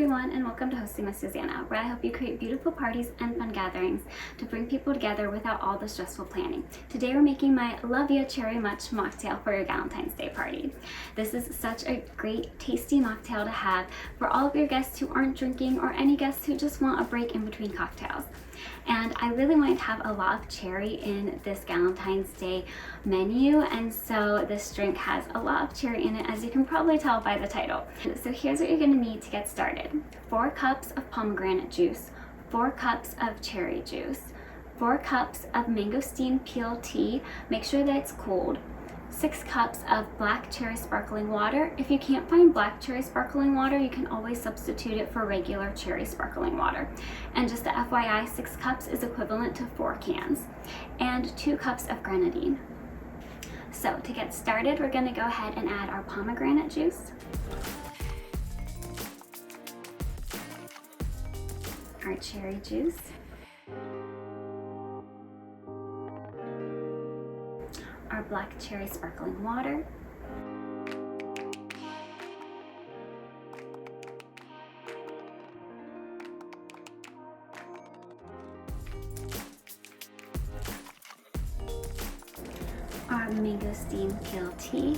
everyone, and welcome to Hosting with Susanna, where I help you create beautiful parties and fun gatherings to bring people together without all the stressful planning. Today we're making my Love Ya Cherry Much mocktail for your Valentine's Day party. This is such a great, tasty mocktail to have for all of your guests who aren't drinking or any guests who just want a break in between cocktails. And I really wanted to have a lot of cherry in this Valentine's Day menu, and so this drink has a lot of cherry in it, as you can probably tell by the title. So here's what you're going to need to get started. 4 cups of pomegranate juice, 4 cups of cherry juice, 4 cups of mangosteen peel tea, make sure that it's cold, 6 cups of black cherry sparkling water. If you can't find black cherry sparkling water, you can always substitute it for regular cherry sparkling water. And just a FYI, 6 cups is equivalent to 4 cans. And 2 cups of grenadine. So to get started, we're going to go ahead and add our pomegranate juice, our cherry juice, our black cherry sparkling water, our mangosteen peel tea.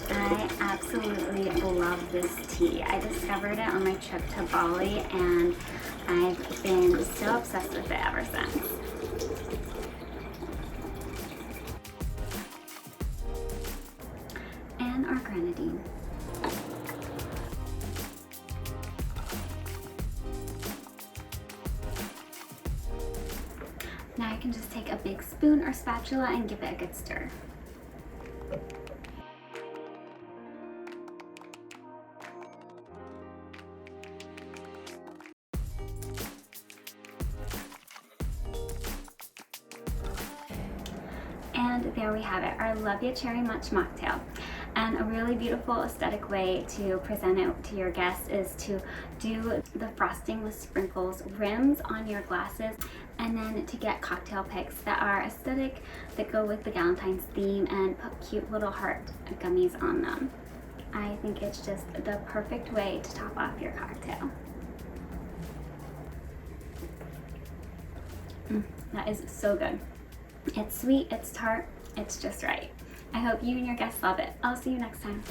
I absolutely love this tea. I discovered it on my trip to Bali and I've been so obsessed with it ever since. And our grenadine. Now I can just take a big spoon or spatula and give it a good stir. And there we have it, our Love Ya Cherry Much mocktail. And a really beautiful aesthetic way to present it to your guests is to do the frosting with sprinkles rims on your glasses, and then to get cocktail picks that are aesthetic, that go with the Galentine's theme, and put cute little heart gummies on them. I think it's just the perfect way to top off your cocktail. That is so good. It's sweet, it's tart, it's just right. I hope you and your guests love it. I'll see you next time.